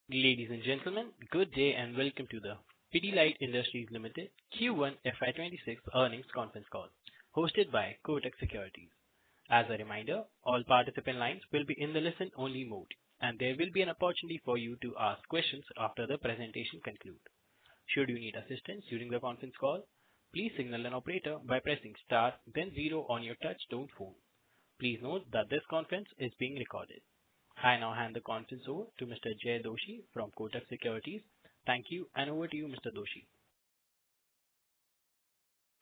Ladies and gentlemen, good day and welcome to the Pidilite Industries Limited Q1 FY26 earnings conference call, hosted by Kotak Securities. As a reminder, all participant lines will be in the listen-only mode, and there will be an opportunity for you to ask questions after the presentation concludes. Should you need assistance during the conference call, please signal an operator by pressing star then zero on your touch-tone phone. Please note that this conference is being recorded. I now hand the conference over to Mr. Jay Doshi from Kotak Securities. Thank you, and over to you, Mr. Doshi.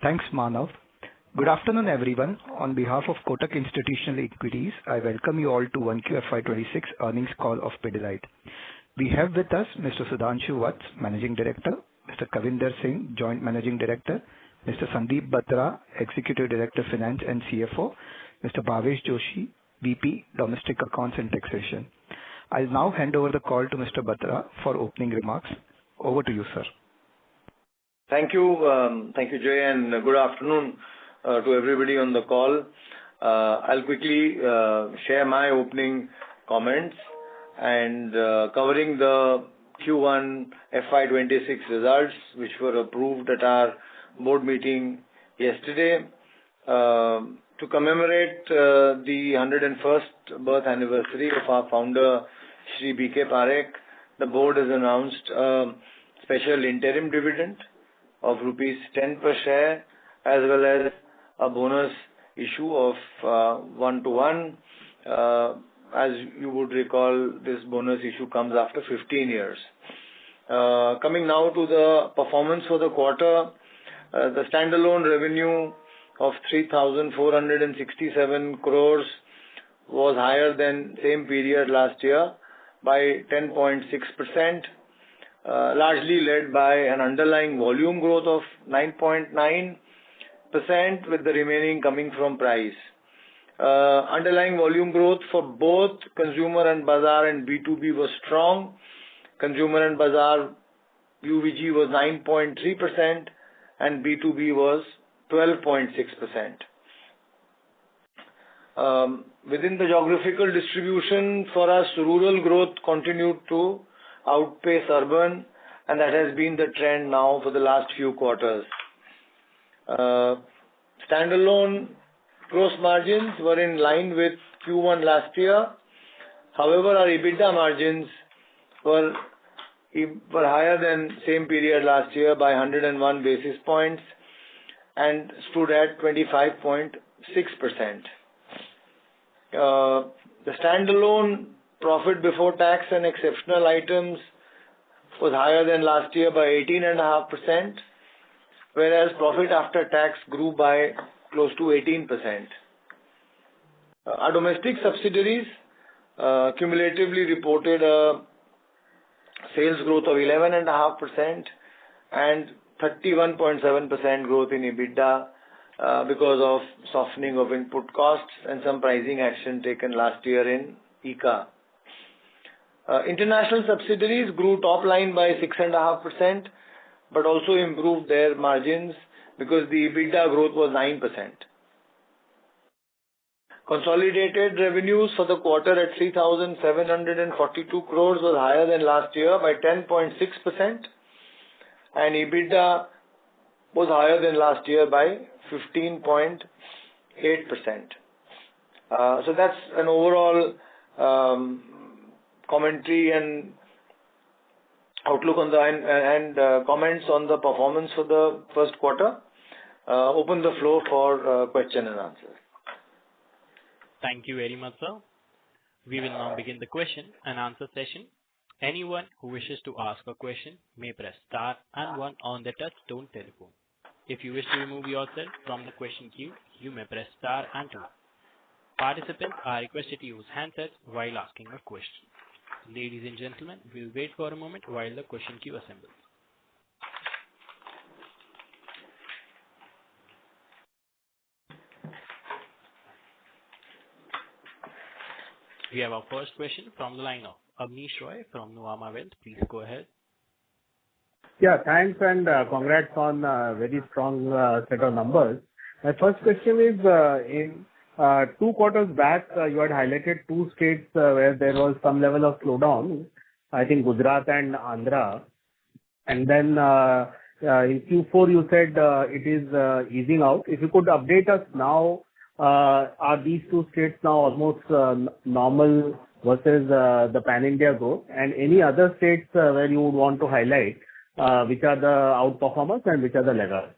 Thanks, Manav. Good afternoon, everyone. On behalf of Kotak Institutional Equities, I welcome you all to 1Q FY26 earnings call of Pidilite. We have with us Mr. Sudhanshu Vats, Managing Director, Mr. Kavinder Singh, Joint Managing Director, Mr. Sandeep Batra, Executive Director Finance and CFO, Mr. Bhavesh Joshi, VP, Domestic Accounts and Taxation. I'll now hand over the call to Mr. Batra for opening remarks. Over to you, sir. Thank you, Jay, and good afternoon to everybody on the call. I'll quickly share my opening comments and covering the Q1 FY26 results, which were approved at our board meeting yesterday. To commemorate the 101st birth anniversary of our founder, Shri B.K. Parekh, the board has announced a special interim dividend of rupees 10 per share, as well as a bonus issue of 1-to-1. As you would recall, this bonus issue comes after 15 years. Coming now to the performance for the quarter, the standalone revenue of 3,467 crores was higher than same period last year by 10.6%, largely led by an underlying volume growth of 9.9%, with the remaining coming from price. Underlying volume growth for both Consumer and Bazaar and B2B was strong. Consumer and Bazaar UVG was 9.3% and B2B was 12.6%. Within the geographical distribution, for us, rural growth continued to outpace urban, and that has been the trend now for the last few quarters. Standalone gross margins were in line with Q1 last year. However, our EBITDA margins were higher than same period last year by 101 basis points and stood at 25.6%. The standalone profit before tax and exceptional items was higher than last year by 18.5%, whereas profit after tax grew by close to 18%. Our domestic subsidiaries cumulatively reported a sales growth of 11.5% and 31.7% growth in EBITDA because of softening of input costs and some pricing action taken last year in ICA. International subsidiaries grew top line by 6.5%, but also improved their margins because the EBITDA growth was 9%. Consolidated revenues for the quarter at 3,742 crores was higher than last year by 10.6%, and EBITDA was higher than last year by 15.8%. So that's an overall commentary and outlook on and comments on the performance for the first quarter. Open the floor for question and answer. Thank you very much, sir. We will now begin the question and answer session. Anyone who wishes to ask a question may press star and one on the touch-tone telephone. If you wish to remove yourself from the question queue, you may press star and two. Participants are requested to use handsets while asking a question. Ladies and gentlemen, we'll wait for a moment while the question queue assembles. We have our first question from the line of Abneesh Roy from Nuvama Wealth. Please go ahead. Yeah, thanks and congrats on a very strong set of numbers. My first question is, in 2 quarters back, you had highlighted 2 states where there was some level of slowdown. I think Gujarat and Andhra. And then in Q4, you said it is easing out. If you could update us now, are these two states now almost normal versus the pan-India growth? And any other states where you would want to highlight which are the outperformers and which are the laggards?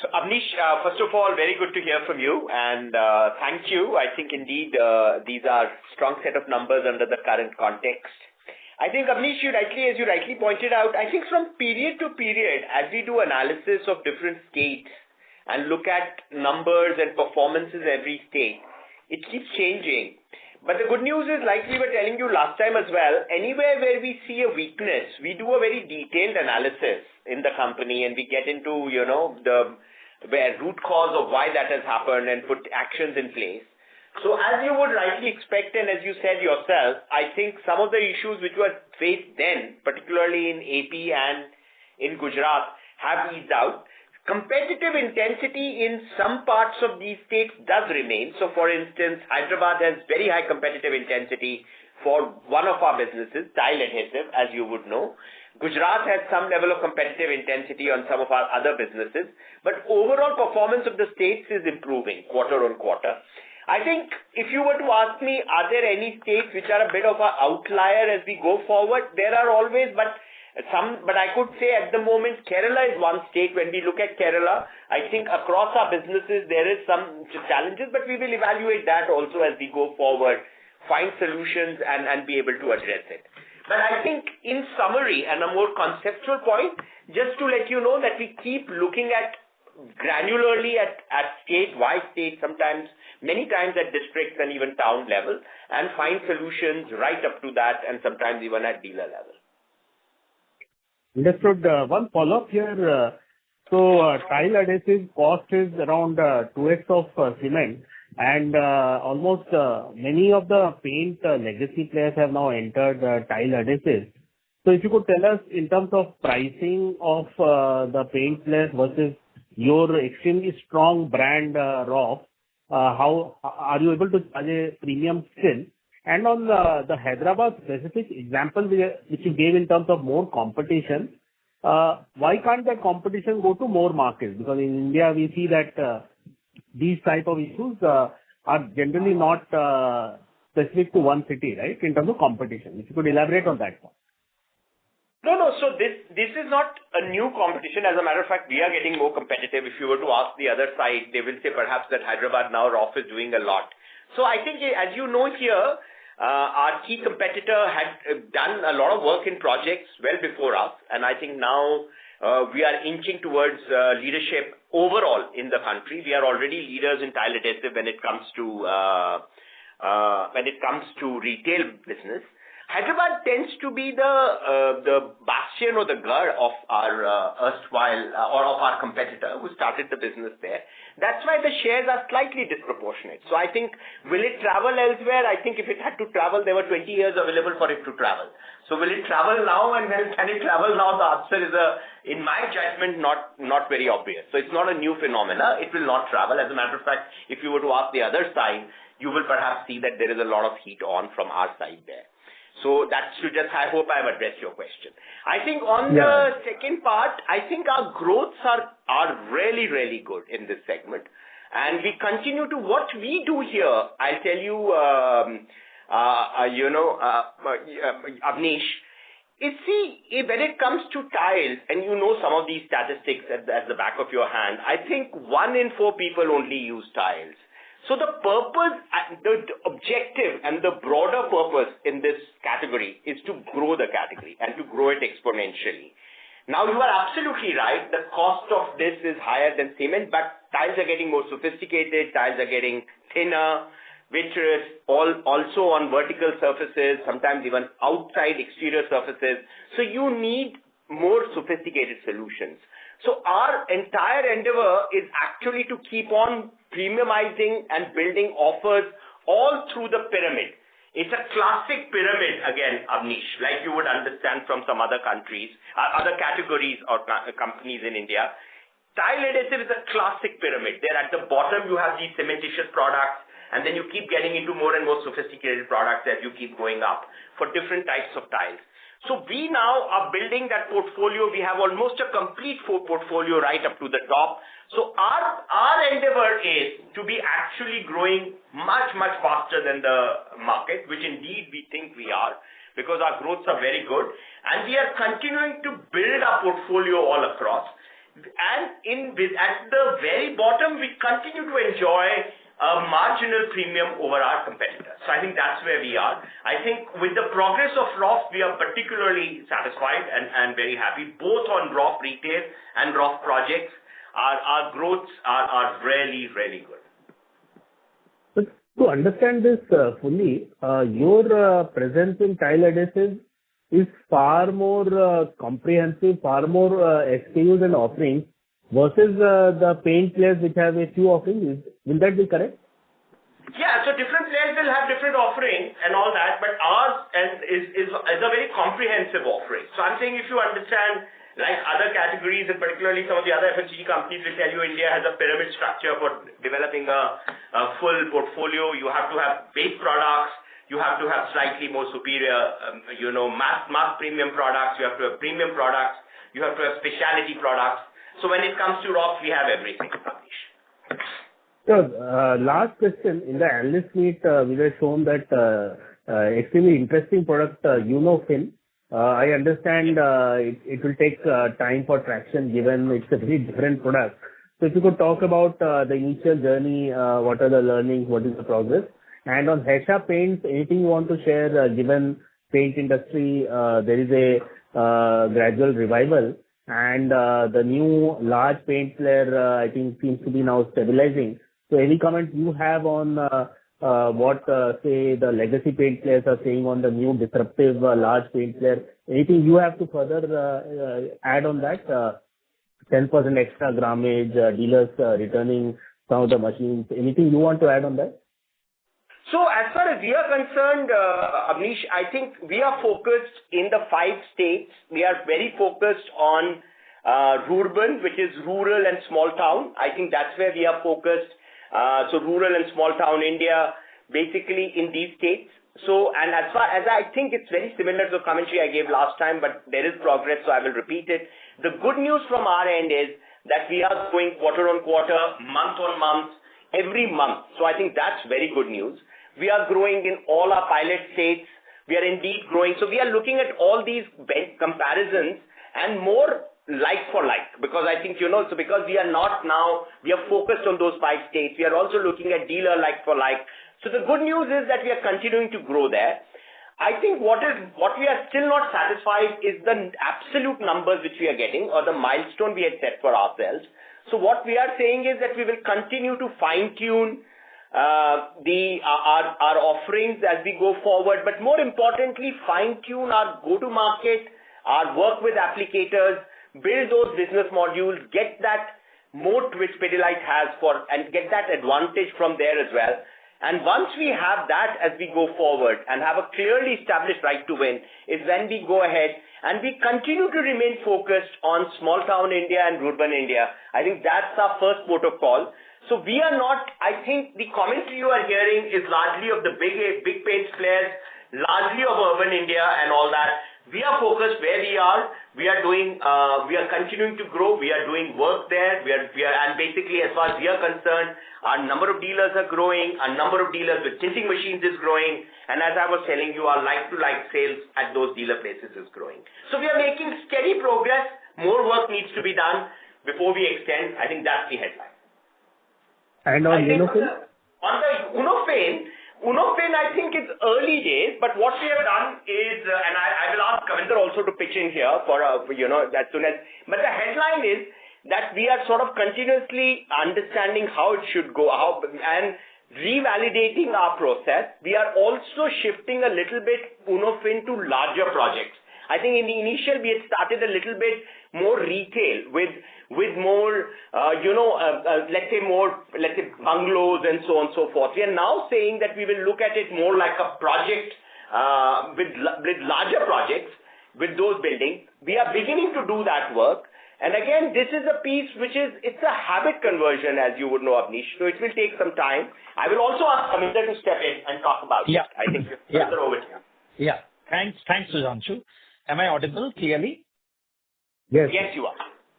So, Avnish, first of all, very good to hear from you, and thank you. I think indeed these are strong set of numbers under the current context. I think, Avnish, as you rightly pointed out, I think from period to period, as we do analysis of different states and look at numbers and performances every state, it keeps changing. But the good news is, like we were telling you last time as well, anywhere where we see a weakness, we do a very detailed analysis in the company and we get into, the root cause of why that has happened and put actions in place. So as you would rightly expect, and as you said yourself, I think some of the issues which were faced then, particularly in AP and in Gujarat, have eased out. Competitive intensity in some parts of these states does remain. So for instance, Hyderabad has very high competitive intensity for one of our businesses, tile adhesive, as you would know. Gujarat has some level of competitive intensity on some of our other businesses, but overall performance of the states is improving quarter on quarter. I think if you were to ask me, are there any states which are a bit of an outlier as we go forward? There are always, but I could say at the moment, Kerala is one state. When we look at Kerala, I think across our businesses, there is some challenges, but we will evaluate that also as we go forward, find solutions and be able to address it. But I think in summary and a more conceptual point, just to let you know that we keep looking at granularly at state, sometimes, many times at districts and even town level, and find solutions right up to that and sometimes even at dealer level. Understood. One follow-up here. Tile adhesive cost is around 2x of cement, and almost many of the paint legacy players have now entered tile adhesive. So if you could tell us in terms of pricing of the paint players versus your extremely strong brand Roff, how are you able to charge a premium still? And on the Hyderabad specific example which you gave in terms of more competition, why can't that competition go to more markets? Because in India we see that these type of issues are generally not specific to one city, right? In terms of competition, if you could elaborate on that one. No. So this is not a new competition. As a matter of fact, we are getting more competitive. If you were to ask the other side, they will say perhaps that Hyderabad now Roff is doing a lot. So I think, as you know here, our key competitor had done a lot of work in projects well before us, and I think now we are inching towards leadership overall in the country. We are already leaders in tile adhesive when it comes to retail business. Hyderabad tends to be the bastion or the gar of our erstwhile or of our competitor who started the business there. That's why the shares are slightly disproportionate. So I think, will it travel elsewhere? I think if it had to travel, there were 20 years available for it to travel. So will it travel now, and can it travel now? The answer is, in my judgment, not very obvious. So it's not a new phenomena. It will not travel. As a matter of fact, if you were to ask the other side, you will perhaps see that there is a lot of heat on from our side there. So that's to just, I hope I've addressed your question. I think on the second part, I think our growths are really, really good in this segment. And we continue to, what we do here, I'll tell you, Avnish, is see, when it comes to tiles, and you know some of these statistics at the back of your hand, I think 1 in 4 people only use tiles. So the purpose, the objective and the broader purpose in this category is to grow the category and to grow it exponentially. Now, you are absolutely right. The cost of this is higher than cement, but tiles are getting more sophisticated. Tiles are getting thinner, which is also on vertical surfaces, sometimes even outside exterior surfaces. So you need more sophisticated solutions. So our entire endeavor is actually to keep on premiumizing and building offers all through the pyramid. It's a classic pyramid, again, Avnish, like you would understand from some other countries, other categories or companies in India. Tile adhesive is a classic pyramid. There at the bottom, you have these cementitious products. and then you keep getting into more and more sophisticated products as you keep going up for different types of tiles. So we now are building that portfolio. We have almost a complete portfolio right up to the top. So our endeavor is to be actually growing much, much faster than the market, which indeed we think we are, because our growths are very good. And we are continuing to build our portfolio all across. And at the very bottom, we continue to enjoy a marginal premium over our competitors. So I think that's where we are. I think with the progress of ROF, we are particularly satisfied and very happy, both on ROF retail and ROF projects. Our growths are really, really good. But to understand this fully, your presence in tile adhesives is far more comprehensive, far more SKUs and offerings versus the paint players which have a few offerings. Will that be correct? Yeah, so different players will have different offerings and all that, but ours is a very comprehensive offering. So I'm saying if you understand, like other categories, and particularly some of the other FMCG companies will tell you India has a pyramid structure for developing a full portfolio. You have to have base products. You have to have slightly more superior, mass premium products. You have to have premium products. You have to have specialty products. So when it comes to ROF, we have everything, Abneesh. So, last question. In the analyst meet, we were shown that extremely interesting product, Unofin. I understand it will take time for traction given it's a very different product. So if you could talk about the initial journey, what are the learnings, what is the progress? And on Hesha Paints, anything you want to share, given paint industry, there is a gradual revival, and the new large paint player, I think, seems to be now stabilizing. So any comment you have on what, say, the legacy paint players are saying on the new disruptive large paint player? Anything you have to further add on that? 10% extra grammage, dealers returning some of the machines. Anything you want to add on that? So as far as we are concerned, Abneesh, I think we are focused in the 5 states. We are very focused on rural, which is rural and small town. I think that's where we are focused. So rural and small town India, basically in these states. So, and as far as I think it's very similar to the commentary I gave last time, but there is progress, so I will repeat it. The good news from our end is that we are going quarter on quarter, month on month, every month. So I think that's very good news. We are growing in all our pilot states. We are indeed growing. So we are looking at all these comparisons and more like for like, because I think, so because we are not now, we are focused on those 5 states. We are also looking at dealer like for like. So the good news is that we are continuing to grow there. I think what we are still not satisfied is the absolute numbers which we are getting, or the milestone we had set for ourselves. So what we are saying is that we will continue to fine tune our offerings as we go forward, but more importantly, fine tune our go to market, our work with applicators, build those business modules, get that moat which Pidilite has and get that advantage from there as well. And once we have that as we go forward and have a clearly established right to win, is when we go ahead and we continue to remain focused on small town India and urban India. I think that's our first port of call. So we are not, I think the commentary you are hearing is largely of the big paint players, largely of urban India and all that. We are focused where we are. We are continuing to grow. We are doing work there. And basically, as far as we are concerned, our number of dealers are growing. Our number of dealers with tinting machines is growing. And as I was telling you, our like-to-like sales at those dealer places is growing. So we are making steady progress. More work needs to be done before we extend. I think that's the headline. And on Unofin? On the Unofin, I think it's early days, but what we have done is, and I will ask Kavinder also to pitch in here for, as soon as, but the headline is that we are sort of continuously understanding how it should go, and revalidating our process. We are also shifting a little bit Unofin to larger projects. I think in the initial, we had started a little bit more retail with more, let's say bungalows and so on and so forth. We are now saying that we will look at it more like a project with larger projects with those buildings. We are beginning to do that work. And again, this is a piece it's a habit conversion, as you would know, Abneesh. So it will take some time. I will also ask Saminder to step in and talk about it. I think Saminder, over to you. Yeah. Thanks, Sudhanshu. Am I audible clearly? Yes. Yes, you are.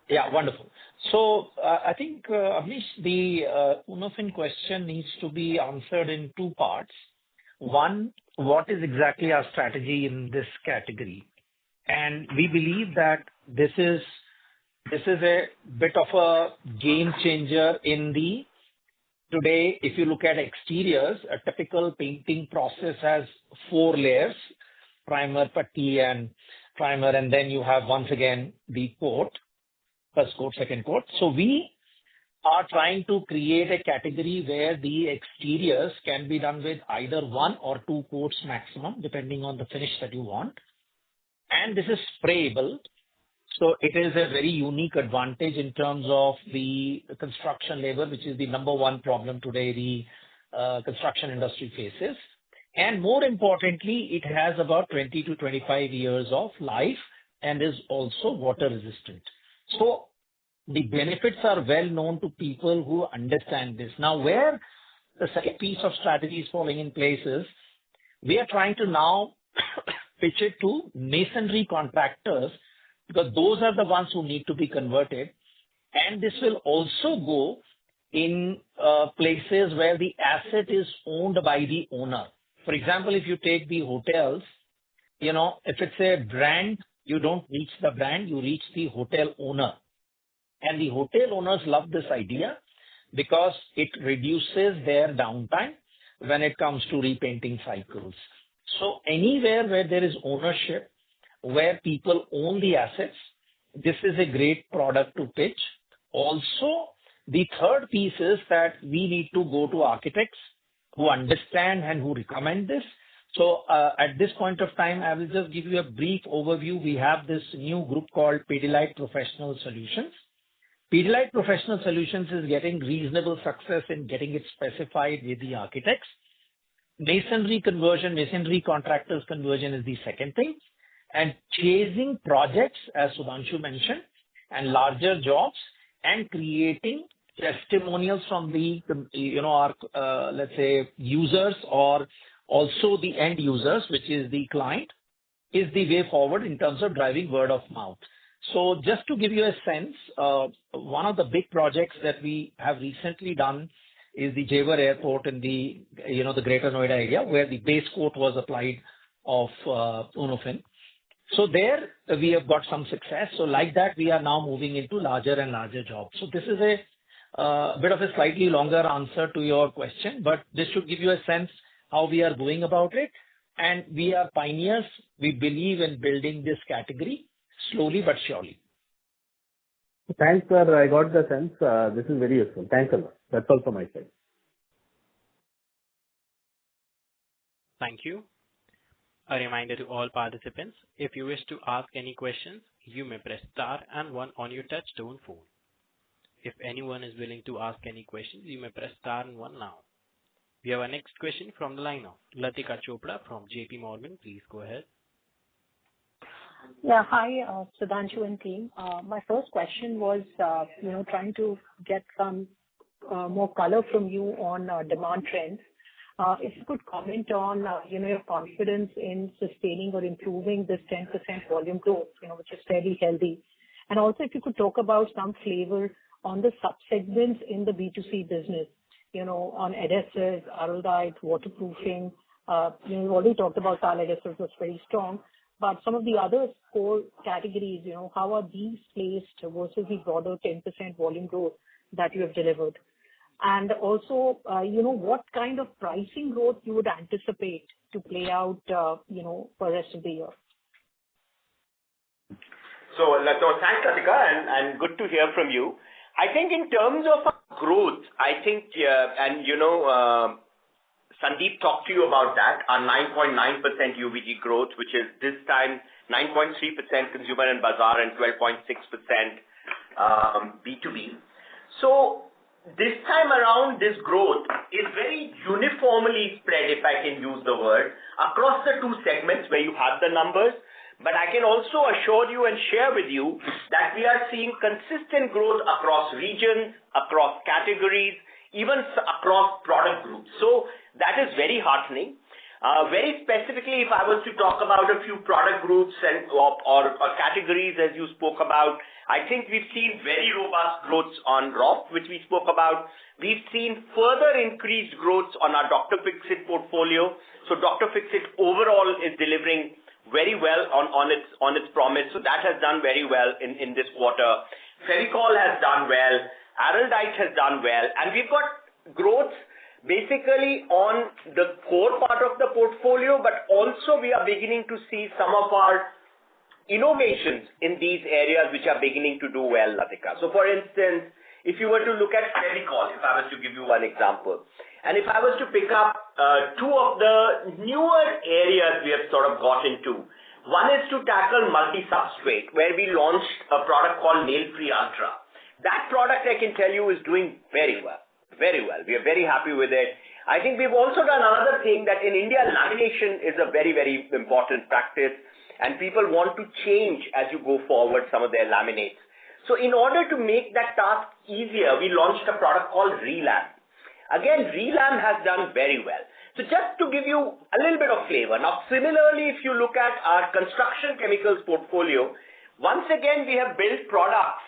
Yeah, wonderful. So I think, Abneesh, the Unofin question needs to be answered in two parts. One, what is exactly our strategy in this category? And we believe that this is a bit of a game changer in today, if you look at exteriors, a typical painting process has 4 layers, primer, putty, and primer, and then you have once again the coat, first coat, second coat. So we are trying to create a category where the exteriors can be done with either 1 or 2 coats maximum, depending on the finish that you want. And this is sprayable. So it is a very unique advantage in terms of the construction labor, which is the number one problem today the construction industry faces. And more importantly, it has about 20 to 25 years of life and is also water resistant. So the benefits are well known to people who understand this. Now, where the second piece of strategy is falling in place is we are trying to now pitch it to masonry contractors, because those are the ones who need to be converted. And this will also go in places where the asset is owned by the owner. For example, if you take the hotels, if it's a brand, you don't reach the brand, you reach the hotel owner. And the hotel owners love this idea because it reduces their downtime when it comes to repainting cycles. So anywhere where there is ownership, where people own the assets, this is a great product to pitch. Also, the third piece is that we need to go to architects who understand and who recommend this. So at this point of time, I will just give you a brief overview. We have this new group called Pidilite Professional Solutions. Pidilite Professional Solutions is getting reasonable success in getting it specified with the architects. Masonry contractors conversion is the second thing. And chasing projects, as Sudhanshu mentioned, and larger jobs, and creating testimonials from our let's say users, or also the end users, which is the client, is the way forward in terms of driving word of mouth. So just to give you a sense, one of the big projects that we have recently done is the Jewar Airport in the Greater Noida area, where the base coat was applied of Unofin. So there we have got some success. So like that, we are now moving into larger and larger jobs. So this is a bit of a slightly longer answer to your question, but this should give you a sense how we are going about it. And we are pioneers. We believe in building this category slowly but surely. Thanks, sir. I got the sense. This is very useful. Thanks a lot. That's all from my side. Thank you. A reminder to all participants, if you wish to ask any questions, you may press star and 1 on your touch-tone phone. If anyone is willing to ask any questions, you may press star and 1 now. We have our next question from the line of Latika Chopra from JP Morgan. Please go ahead. Yeah, hi, Sudhanshu and team. My first question was, trying to get some more color from you on demand trends. If you could comment on, your confidence in sustaining or improving this 10% volume growth, which is fairly healthy. And also if you could talk about some flavor on the subsegments in the B2C business, on adhesives, araldite, waterproofing. You've already talked about tile adhesives, that's very strong. But some of the other core categories, how are these placed versus the broader 10% volume growth that you have delivered? And also, what kind of pricing growth you would anticipate to play out, for the rest of the year? So thanks, Latika, and good to hear from you. I think in terms of growth, Sandeep talked to you about that, our 9.9% UVG growth, which is this time 9.3% consumer and bazaar and 12.6% B2B. So this time around, this growth is very uniformly spread, if I can use the word, across the two segments where you have the numbers. But I can also assure you and share with you that we are seeing consistent growth across regions, across categories, even across product groups. So that is very heartening. Very specifically, if I was to talk about a few product groups or categories as you spoke about, I think we've seen very robust growth on Roff, which we spoke about. We've seen further increased growth on our Dr. Fixit portfolio. So Dr. Fixit overall is delivering very well on its promise. So that has done very well in this quarter. Fevicol has done well. Araldite has done well. And we've got growth basically on the core part of the portfolio, but also we are beginning to see some of our innovations in these areas which are beginning to do well, Latika. So for instance, if you were to look at Fevicol, if I was to give you one example, and if I was to pick up two of the newer areas we have sort of got into, one is to tackle multi-substrate, where we launched a product called Nail Free Ultra. That product, I can tell you, is doing very well. Very well. We are very happy with it. I think we've also done another thing that in India, lamination is a very, very important practice, and people want to change as you go forward some of their laminates. So in order to make that task easier, we launched a product called Relam. Again, Relam has done very well. So just to give you a little bit of flavor. Now, similarly, if you look at our construction chemicals portfolio, once again, we have built products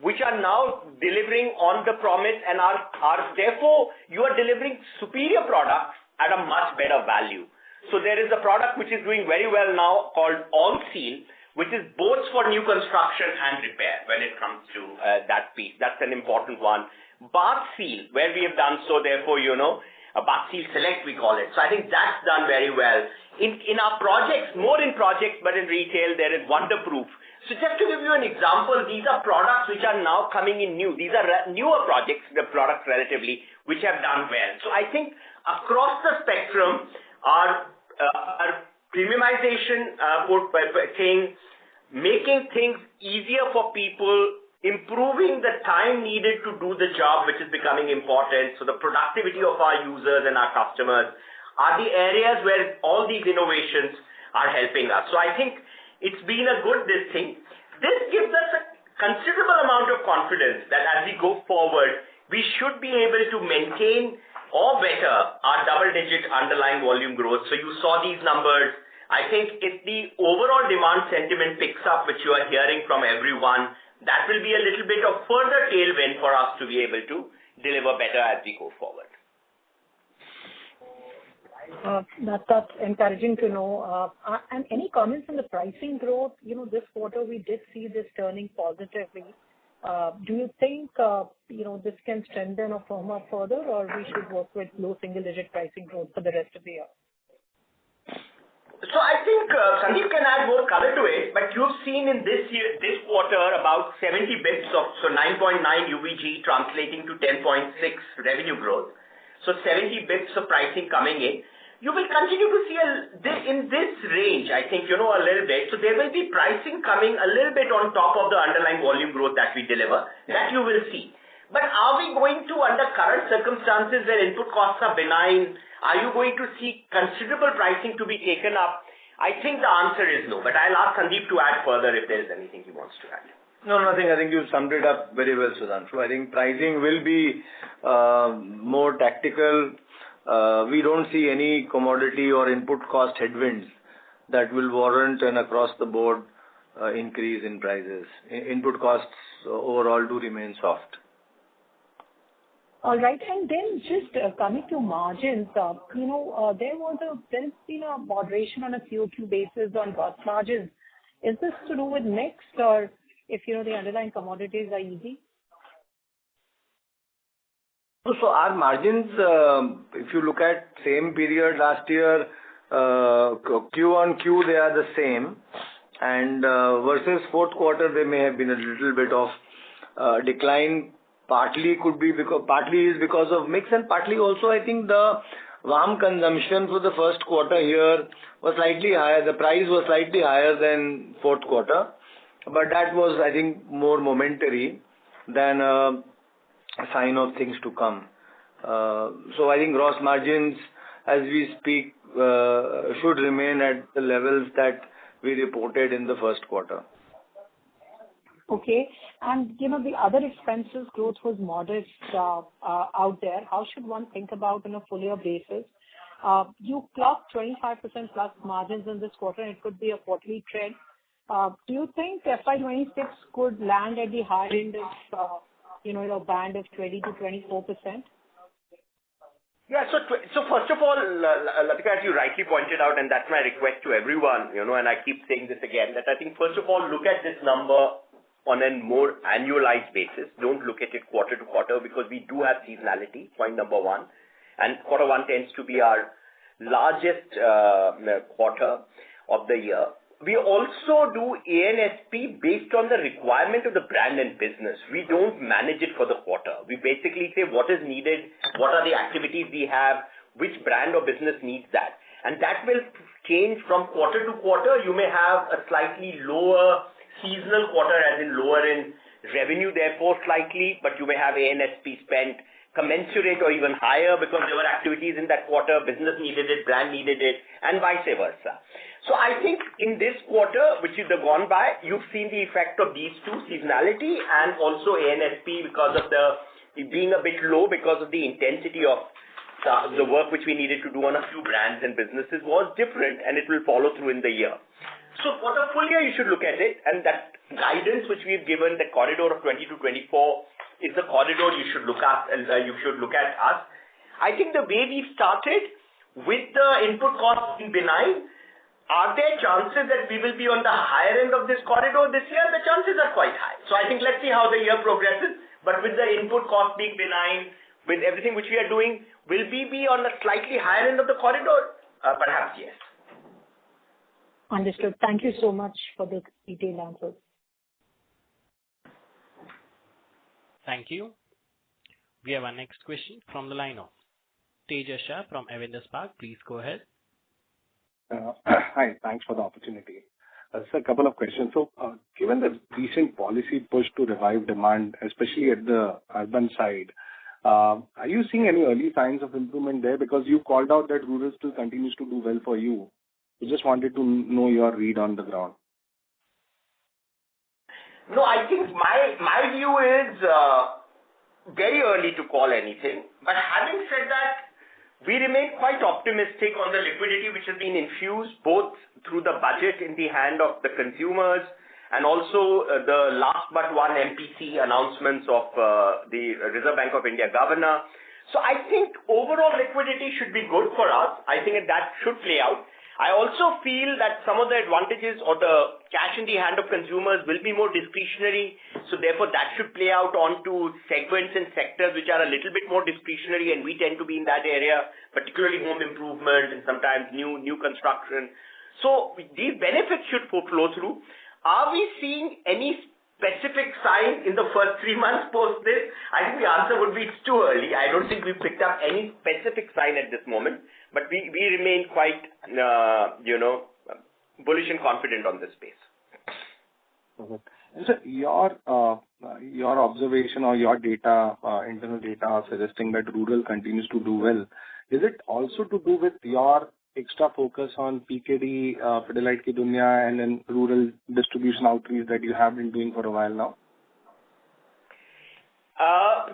which are now delivering on the promise and are therefore, you are delivering superior products at a much better value. So there is a product which is doing very well now called All Seal, which is both for new construction and repair when it comes to that piece. That's an important one. Bath Seal, where we have done so, therefore, a Bath Seal Select, we call it. So I think that's done very well. In our projects, more in projects, but in retail, there is Wonderproof. So just to give you an example, these are products which are now coming in new. These are newer projects, the products relatively, which have done well. So I think across the spectrum, our premiumization thing, making things easier for people, improving the time needed to do the job, which is becoming important. So the productivity of our users and our customers are the areas where all these innovations are helping us. So I think it's been a good thing. This gives us a considerable amount of confidence that as we go forward, we should be able to maintain or better our double-digit underlying volume growth. So you saw these numbers. I think if the overall demand sentiment picks up, which you are hearing from everyone, that will be a little bit of further tailwind for us to be able to deliver better as we go forward. That's encouraging to know. And any comments on the pricing growth? This quarter we did see this turning positively. Do you think, this can strengthen or firm up further, or we should work with low single-digit pricing growth for the rest of the year? So I think Sandeep can add more color to it, but you've seen in this quarter about 70 bits of, 9.9 UVG translating to 10.6 revenue growth. So 70 bits of pricing coming in. You will continue to see in this range, I think, a little bit. So there will be pricing coming a little bit on top of the underlying volume growth that we deliver. That you will see. But are we going to, under current circumstances where input costs are benign, are you going to see considerable pricing to be taken up? I think the answer is no. But I'll ask Sandeep to add further if there is anything he wants to add. No, nothing. I think you summed it up very well, Sudhanshu. I think pricing will be more tactical. We don't see any commodity or input cost headwinds that will warrant an across-the-board increase in prices. Input costs overall do remain soft. All right. And then just coming to margins, there's been a moderation on a QOQ basis on gross margins. Is this to do with mix, or if, the underlying commodities are easy? So our margins, if you look at same period last year, Q on Q, they are the same. And versus fourth quarter, there may have been a little bit of decline. Partly is because of mix, and partly also I think the VAM consumption for the first quarter here was slightly higher. The price was slightly higher than fourth quarter, but that was, I think, more momentary than a sign of things to come. So I think gross margins, as we speak, should remain at the levels that we reported in the first quarter. Okay. And, the other expenses growth was modest out there. How should one think about on a full year basis? You clocked 25% plus margins in this quarter, and it could be a quarterly trend. Do you think FY26 could land at the higher end of, band of 20 to 24%? Yeah. So first of all, Latika, as you rightly pointed out, and that's my request to everyone, and I keep saying this again, that I think first of all, look at this number on a more annualized basis. Don't look at it quarter to quarter, because we do have seasonality, point number one. And quarter one tends to be our largest quarter of the year. We also do A&SP based on the requirement of the brand and business. We don't manage it for the quarter. We basically say what is needed, what are the activities we have, which brand or business needs that. And that will change from quarter to quarter. You may have a slightly lower seasonal quarter, as in lower in revenue, therefore slightly, but you may have A&SP spent commensurate or even higher because there were activities in that quarter, business needed it, brand needed it, and vice versa. So I think in this quarter, which is the gone by, you've seen the effect of these two, seasonality and also A&SP, because of it being a bit low because of the intensity of the work which we needed to do on a few brands and businesses was different, and it will follow through in the year. So for the full year, you should look at it, and that guidance which we've given, the corridor of 20 to 24, is the corridor you should look at, and you should look at us. I think the way we've started with the input costs being benign, are there chances that we will be on the higher end of this corridor this year? The chances are quite high. So I think let's see how the year progresses. But with the input cost being benign, with everything which we are doing, will we be on a slightly higher end of the corridor? Perhaps yes. Understood. Thank you so much for the detailed answers. Thank you. We have our next question from the line of Tejas Shah from Avendus Spark. Please go ahead. Hi, thanks for the opportunity. So a couple of questions. So, given the recent policy push to revive demand, especially at the urban side, are you seeing any early signs of improvement there? Because you called out that rural still continues to do well for you. We just wanted to know your read on the ground. No, I think my view is very early to call anything. But having said that, we remain quite optimistic on the liquidity which has been infused both through the budget in the hand of the consumers and also the last but one MPC announcements of the Reserve Bank of India governor. So I think overall liquidity should be good for us. I think that should play out. I also feel that some of the advantages or the cash in the hand of consumers will be more discretionary. So therefore, that should play out onto segments and sectors which are a little bit more discretionary, and we tend to be in that area, particularly home improvement and sometimes new construction. So these benefits should flow through. Are we seeing any specific sign in the first 3 months post this? I think the answer would be it's too early. I don't think we've picked up any specific sign at this moment, but we remain quite, bullish and confident on this space. Okay. And so your observation or your data, internal data are suggesting that rural continues to do well. Is it also to do with your extra focus on PKD, Pidilite Ki Dunya, and then rural distribution outreach that you have been doing for a while now?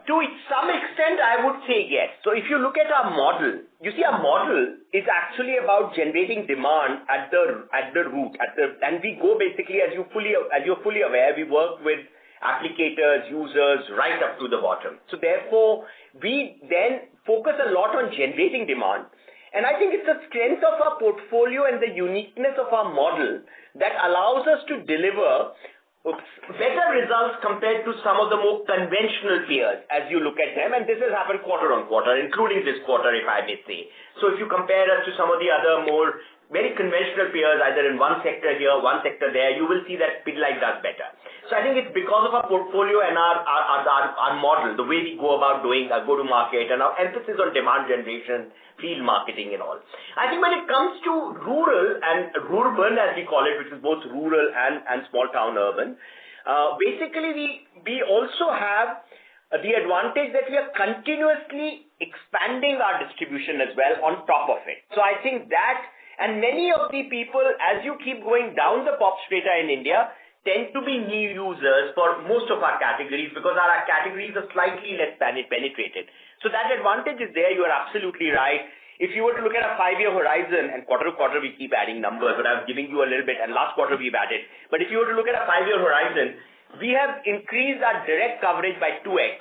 To some extent, I would say yes. So if you look at our model, you see our model is actually about generating demand at the root, and we go basically, as you're fully aware, we work with applicators, users, right up to the bottom. So therefore, we then focus a lot on generating demand. And I think it's the strength of our portfolio and the uniqueness of our model that allows us to deliver better results compared to some of the more conventional peers as you look at them. And this has happened quarter on quarter, including this quarter, if I may say. So if you compare us to some of the other more very conventional peers, either in one sector here, one sector there, you will see that Pidilite does better. So I think it's because of our portfolio and our model, the way we go about doing our go-to-market and our emphasis on demand generation, field marketing and all. I think when it comes to rural and urban, as we call it, which is both rural and small town urban, basically we also have the advantage that we are continuously expanding our distribution as well on top of it. So I think that, And many of the people, as you keep going down the pop strata in India, tend to be new users for most of our categories because our categories are slightly less penetrated. So that advantage is there. You are absolutely right. If you were to look at a 5-year horizon, and quarter to quarter we keep adding numbers, but I'm giving you a little bit, and last quarter we've added. But if you were to look at a 5-year horizon, we have increased our direct coverage by 2x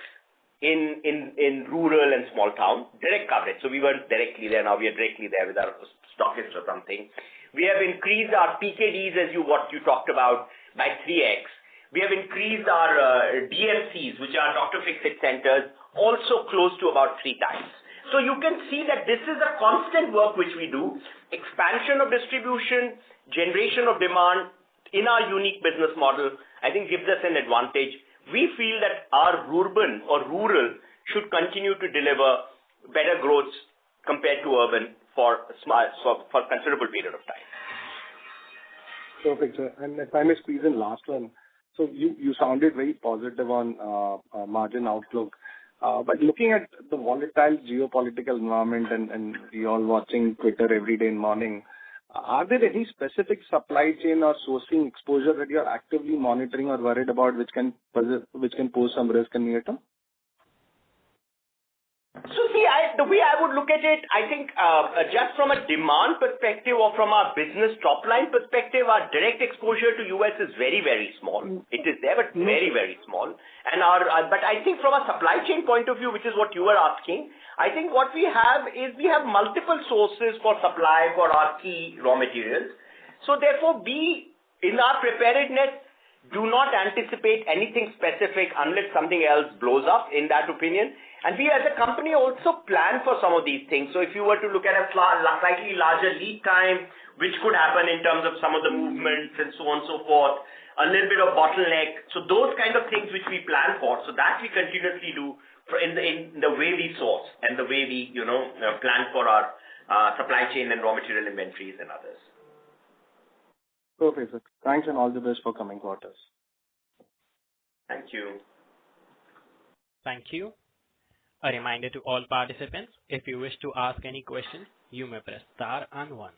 in rural and small town, direct coverage. So we weren't directly there, now we are directly there with our stockists or something. We have increased our PKDs, what you talked about, by 3x. We have increased our DFCs, which are Dr. Fix-It centers, also close to about 3 times. So you can see that this is a constant work which we do, expansion of distribution, generation of demand in our unique business model, I think gives us an advantage. We feel that our urban or rural should continue to deliver better growth compared to urban for a considerable period of time. Perfect, sir. And if I may squeeze in last one. So you sounded very positive on margin outlook. But looking at the volatile geopolitical environment and we all watching Twitter every day in morning, are there any specific supply chain or sourcing exposure that you are actively monitoring or worried about which can pose some risk in near term? So see, the way I would look at it, I think just from a demand perspective or from our business top line perspective, our direct exposure to US is very, very small. It is there, but very, very small. And but I think from a supply chain point of view, which is what you were asking, I think what we have is we have multiple sources for supply for our key raw materials. So therefore, in our preparedness, do not anticipate anything specific unless something else blows up, in that opinion. And we as a company also plan for some of these things. So if you were to look at a slightly larger lead time, which could happen in terms of some of the movements and so on and so forth, a little bit of bottleneck. So those kind of things which we plan for, so that we continuously do in the way we source and the way we, plan for our supply chain and raw material inventories and others. Perfect, sir. Thanks and all the best for coming quarters. Thank you. Thank you. A reminder to all participants, if you wish to ask any questions, you may press star and 1.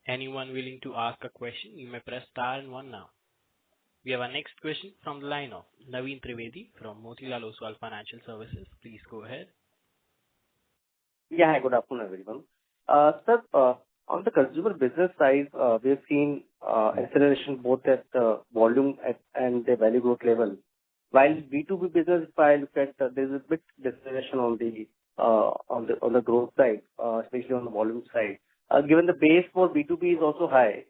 Anyone willing to ask a question, you may press star and 1 now. We have our next question from the line of Naveen Trivedi from Motilal Oswal Financial Services. Please go ahead. Yeah, good afternoon, everyone. Sir, on the consumer business side, we have seen acceleration both at volume and the value growth level. While B2B business, if I look at, there's a bit deceleration on the growth side, especially on the volume side. Given the base for B2B is also high,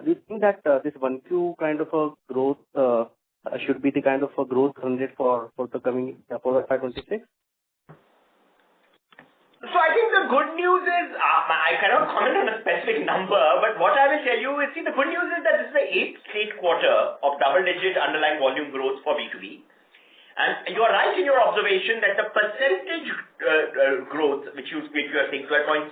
do you think that this 1Q kind of a growth should be the kind of a growth rate for the coming for FY26? So I think the good news is, I cannot comment on a specific number, but what I will tell you is, the good news is that this is the 8th straight quarter of double-digit underlying volume growth for B2B. And you are right in your observation that the percentage growth, which you are saying 12.6,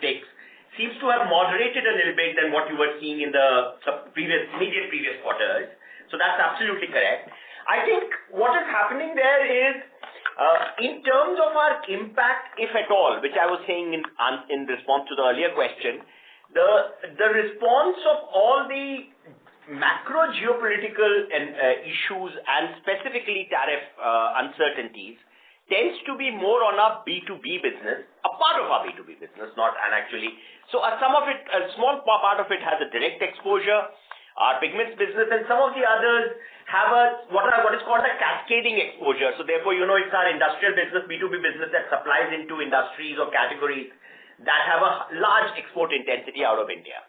seems to have moderated a little bit than what you were seeing in the immediate previous quarters. So that's absolutely correct. I think what is happening there is, in terms of our impact, if at all, which I was saying in response to the earlier question, the response of all the macro geopolitical issues and specifically tariff uncertainties tends to be more on our B2B business, a part of our B2B business, So some of it, a small part of it has a direct exposure, our pigments business, and some of the others have what is called a cascading exposure. So therefore, it's our industrial business, B2B business that supplies into industries or categories that have a large export intensity out of India.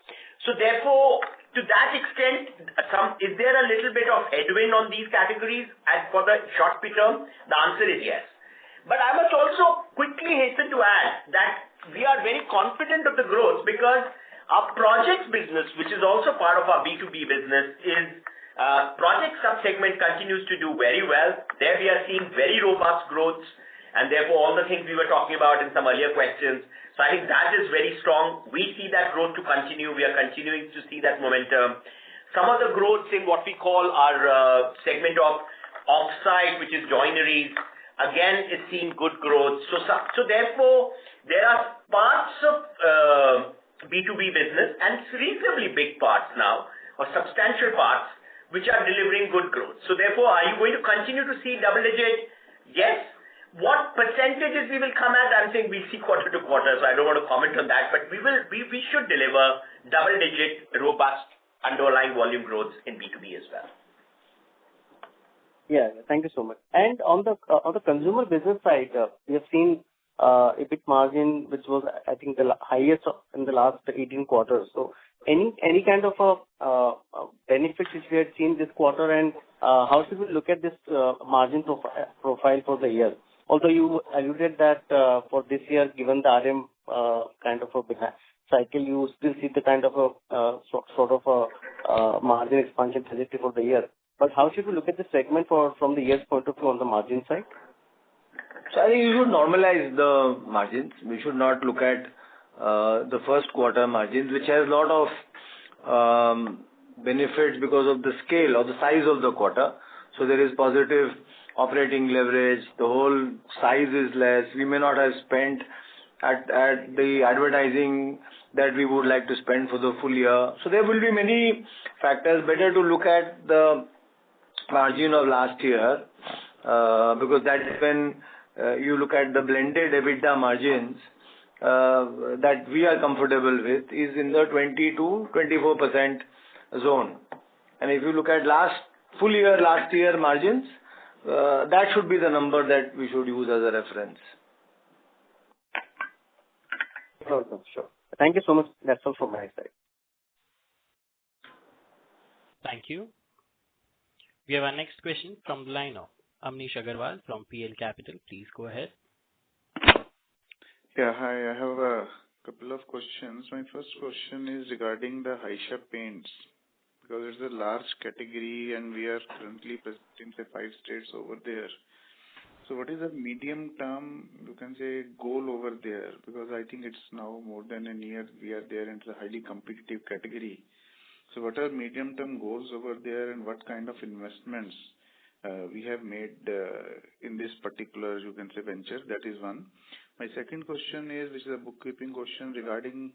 So therefore, to that extent, is there a little bit of headwind on these categories and for the short term? The answer is yes. But I must also quickly hasten to add that we are very confident of the growth because our projects business, which is also part of our B2B business, is project sub-segment continues to do very well. There we are seeing very robust growth, and therefore all the things we were talking about in some earlier questions. So I think that is very strong. We see that growth to continue. We are continuing to see that momentum. Some of the growth in what we call our segment of offsite, which is joineries, again is seeing good growth. So therefore, there are parts of B2B business, and it's reasonably big parts now, or substantial parts, which are delivering good growth. So therefore, are you going to continue to see double digit? Yes. What percentages we will come at, I'm saying we'll see quarter to quarter, so I don't want to comment on that, but we should deliver double digit, robust underlying volume growth in B2B as well. Yeah, thank you so much. And on the consumer business side, we have seen EBIT margin, which was, I think, the highest in the last 18 quarters. So any kind of a benefit which we had seen this quarter, and how should we look at this margin profile for the year? Although you alluded that for this year, given the RM kind of a cycle, you still see the kind of a sort of a margin expansion trajectory for the year. But how should we look at the segment from the year's point of view on the margin side? So I think you should normalize the margins. We should not look at the first quarter margins, which has a lot of benefits because of the scale or the size of the quarter. So there is positive operating leverage. The whole size is less. We may not have spent at the advertising that we would like to spend for the full year. So there will be many factors. Better to look at the margin of last year because that is when you look at the blended EBITDA margins that we are comfortable with is in the 20 to 24% zone. And if you look at last year margins, that should be the number that we should use as a reference. Sure. Thank you so much. That's all from my side. Thank you. We have our next question from the line of Amnish Agarwal from PL Capital. Please go ahead. Yeah, hi. I have a couple of questions. My first question is regarding the Haisha paints, because it's a large category and we are currently present in, say, 5 states over there. So what is the medium term, you can say, goal over there? Because I think it's now more than a year we are there and it's a highly competitive category. So what are medium term goals over there and what kind of investments we have made in this particular, you can say, venture? That is one. My second question is, which is a bookkeeping question regarding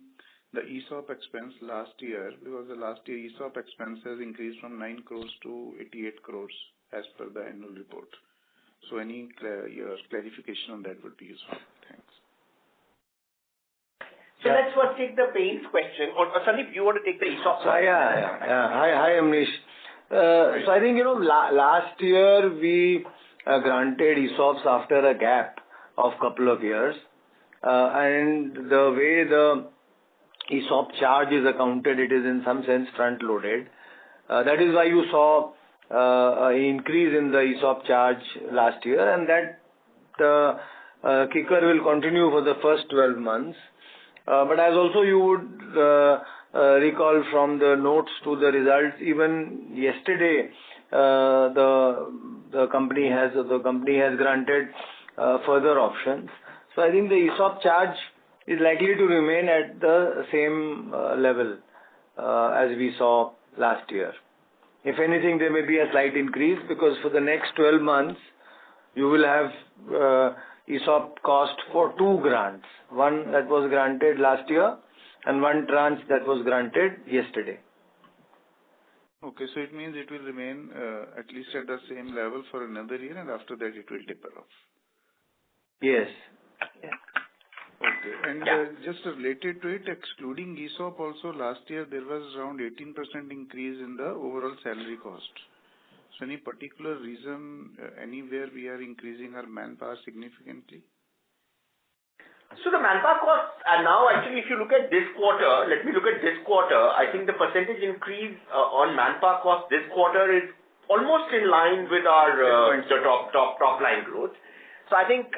the ESOP expense last year, because the last year ESOP expense has increased from 9 crores to 88 crores as per the annual report. So any your clarification on that would be useful. Thanks. So let's first take the paints question. Or Sandeep, you want to take the ESOP? Hi, Amnish. So I think, last year we granted ESOPs after a gap of couple of years. And the way the ESOP charge is accounted, it is in some sense front loaded. That is why you saw an increase in the ESOP charge last year, and that kicker will continue for the first 12 months. But as also you would recall from the notes to the results, even yesterday the company has granted further options. So I think the ESOP charge is likely to remain at the same level as we saw last year. If anything, there may be a slight increase because for the next 12 months, you will have ESOP cost for 2 grants. One that was granted last year and one tranche that was granted yesterday. Okay, so it means it will remain at least at the same level for another year and after that it will taper off. Yes. Okay, and just related to it, excluding ESOP also last year there was around 18% increase in the overall salary cost. So any particular reason anywhere we are increasing our manpower significantly? So the manpower costs are now actually, if you look at this quarter, let me look at this quarter, I think the percentage increase on manpower cost this quarter is almost in line with our top line growth. So I think,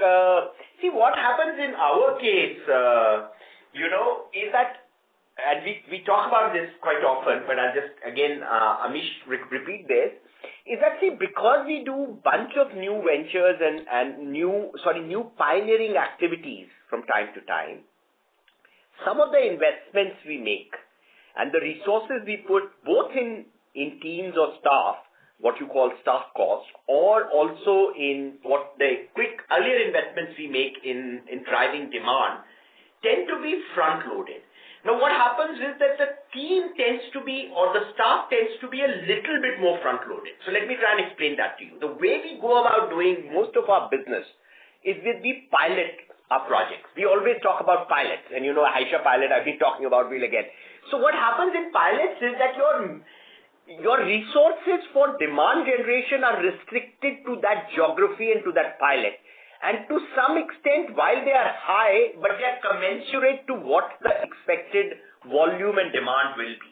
see what happens in our case, is that, and we talk about this quite often, but I'll just again, Amish, repeat this, is that see, because we do bunch of new ventures and new pioneering activities from time to time, some of the investments we make and the resources we put both in teams or staff, what you call staff cost, or also in what the quick earlier investments we make in driving demand, tend to be front loaded. Now, what happens is that the team tends to be, or the staff tends to be a little bit more front-loaded. So let me try and explain that to you. The way we go about doing most of our business is with the pilot our projects. We always talk about pilots, and Haisha pilot I've been talking about will again. So what happens in pilots is that your resources for demand generation are restricted to that geography and to that pilot. And to some extent, while they are high, but they are commensurate to what the expected volume and demand will be.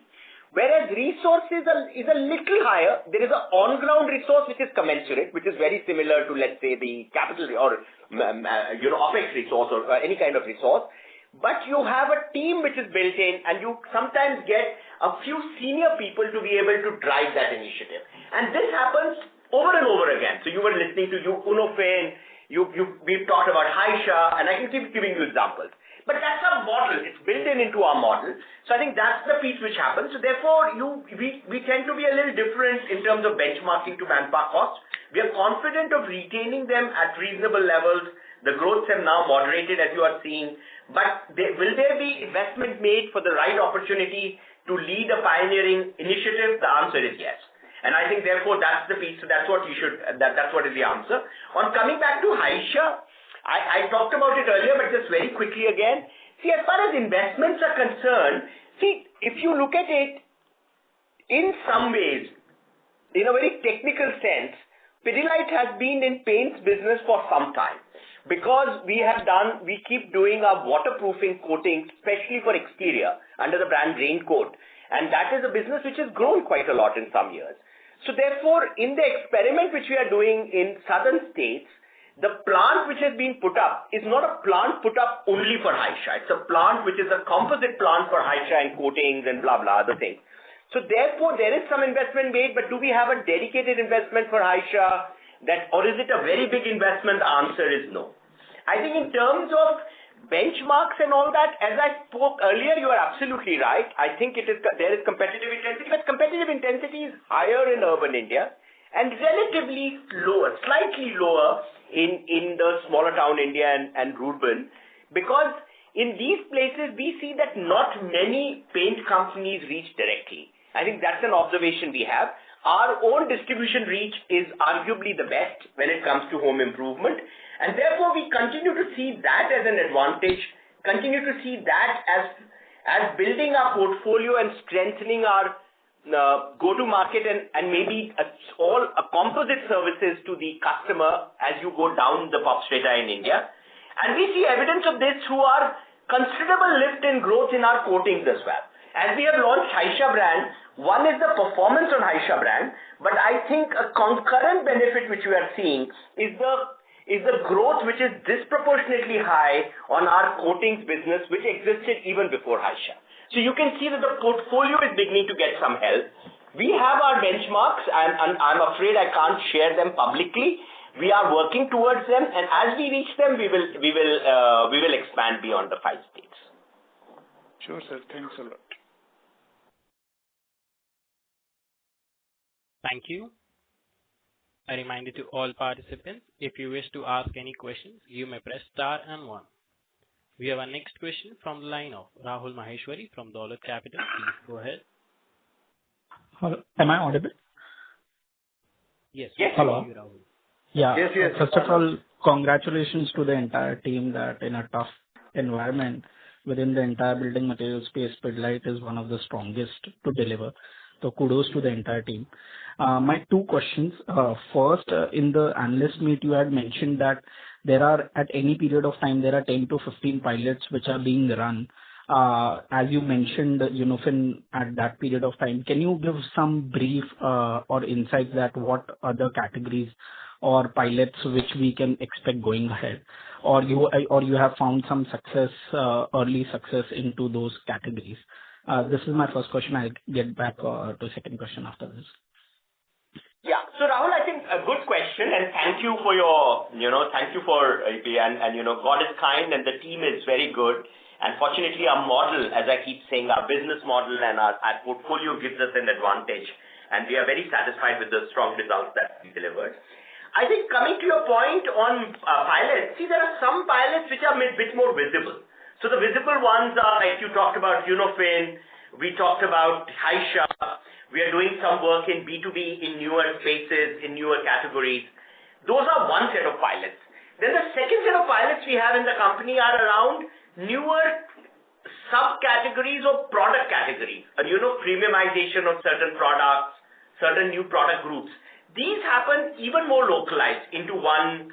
Whereas resources is a little higher. There is an on-ground resource which is commensurate, which is very similar to, let's say, the capital or OpEx resource or any kind of resource. But you have a team which is built in, and you sometimes get a few senior people to be able to drive that initiative. And this happens over and over again. So you were listening to Unofin, we've talked about Haisha, and I can keep giving you examples. But that's our model. It's built into our model. So I think that's the piece which happens. So therefore, we tend to be a little different in terms of benchmarking to manpower costs. We are confident of retaining them at reasonable levels. The growths have now moderated, as you are seeing. But will there be investment made for the right opportunity to lead a pioneering initiative? The answer is yes. And I think, therefore, that's the piece. So that's what that's what is the answer. On coming back to Haisha, I talked about it earlier, but just very quickly again. See, as far as investments are concerned, if you look at it, in some ways, in a very technical sense, Pidilite has been in paints business for some time. Because we keep doing our waterproofing coatings, especially for exterior, under the brand Raincoat. And that is a business which has grown quite a lot in some years. So therefore, in the experiment which we are doing in southern states, the plant which has been put up is not a plant put up only for Haisha. It's a plant which is a composite plant for Haisha and coatings and blah, blah, other things. So therefore, there is some investment made, but do we have a dedicated investment for Haisha? Or is it a very big investment? The answer is no. I think in terms of benchmarks and all that, as I spoke earlier, you are absolutely right. I think there is competitive intensity, but competitive intensity is higher in urban India and relatively lower, slightly lower in the smaller town India and rural, because in these places we see that not many paint companies reach directly. I think that's an observation we have. Our own distribution reach is arguably the best when it comes to home improvement, and therefore we continue to see that as an advantage, continue to see that as building our portfolio and strengthening our go-to-market and maybe a composite services to the customer as you go down the pop strata in India. And we see evidence of this through our considerable lift in growth in our coatings as well. As we have launched Haisha brand, one is the performance on Haisha brand, but I think a concurrent benefit which we are seeing is the growth which is disproportionately high on our coatings business, which existed even before Haisha. So you can see that the portfolio is beginning to get some help. We have our benchmarks, and I'm afraid I can't share them publicly. We are working towards them, and as we reach them, we will expand beyond the 5 states. Sure, sir. Thanks a lot. Thank you. A reminder to all participants, if you wish to ask any questions, you may press star and 1. We have our next question from the line of Rahul Maheshwari from Dolat Capital. Please go ahead. Hello. Am I audible? Yes. Hello. You, Rahul. Yeah. Yes. First of all, congratulations to the entire team that in a tough environment within the entire building material space, Pidilite is one of the strongest to deliver. So kudos to the entire team. My 2 questions. First, in the analyst meet, you had mentioned that there are, at any period of time, there are 10 to 15 pilots which are being run. As you mentioned, Unofin at that period of time, can you give some brief or insight that what other categories or pilots which we can expect going ahead? Or you have found some success, early success into those categories? This is my first question. I'll get back to second question after this. Yeah. So Rahul, I think a good question, and thank you for God is kind and the team is very good. And fortunately, our model, as I keep saying, our business model and our portfolio gives us an advantage, and we are very satisfied with the strong results that we delivered. I think coming to your point on pilots, see, there are some pilots which are a bit more visible. So the visible ones are, like you talked about Unofin, we talked about Haisha. We are doing some work in B2B in newer spaces, in newer categories. Those are one set of pilots. Then the second set of pilots we have in the company are around newer subcategories or product categories, premiumization of certain products, certain new product groups. These happen even more localized into one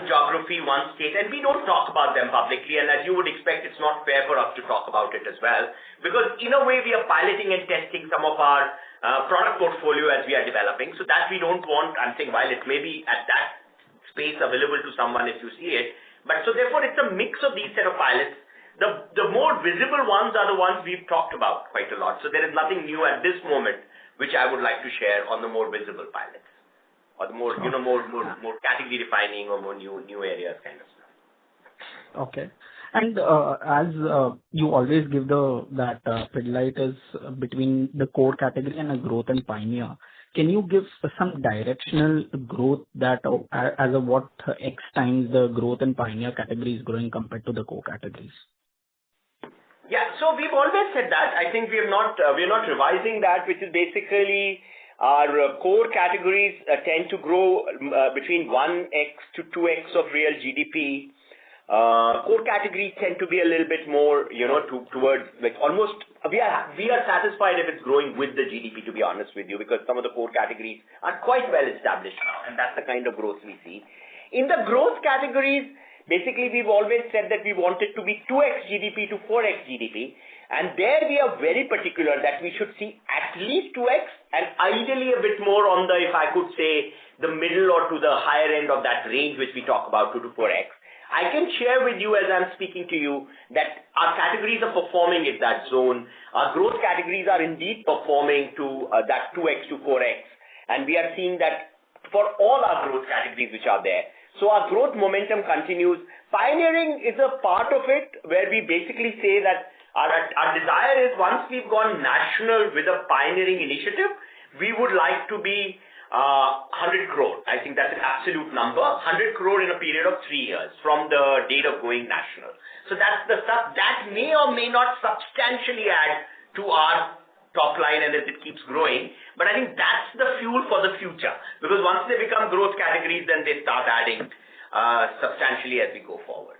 geography, one state, and we don't talk about them publicly, and as you would expect, it's not fair for us to talk about it as well, because in a way we are piloting and testing some of our product portfolio as we are developing, so that we don't want, I'm saying, while it may be at that space available to someone if you see it, but so therefore it's a mix of these set of pilots. The more visible ones are the ones we've talked about quite a lot, so there is nothing new at this moment which I would like to share on the more visible pilots. Or the more, more category defining or more new areas kind of stuff. Okay. And as you always give that Pidilite is between the core category and a growth and pioneer, can you give some directional growth that as of what X times the growth and pioneer category is growing compared to the core categories? Yeah, so we've always said that. I think we're not revising that, which is basically our core categories tend to grow between 1x to 2x of real GDP. Core categories tend to be a little bit more, towards like almost, we are satisfied if it's growing with the GDP, to be honest with you, because some of the core categories are quite well established now, and that's the kind of growth we see. In the growth categories, basically we've always said that we want it to be 2x GDP to 4x GDP. And there we are very particular that we should see at least 2x and ideally a bit more on the, if I could say, the middle or to the higher end of that range which we talk about, 2 to 4x. I can share with you as I'm speaking to you that our categories are performing in that zone. Our growth categories are indeed performing to that 2x to 4x. And we are seeing that for all our growth categories which are there. So our growth momentum continues. Pioneering is a part of it where we basically say that our desire is once we've gone national with a pioneering initiative, we would like to be 100 crore. I think that's an absolute number, 100 crore in a period of 3 years from the date of going national. So that's the stuff that may or may not substantially add to our top line and as it keeps growing. But I think that's the fuel for the future, because once they become growth categories, then they start adding substantially as we go forward.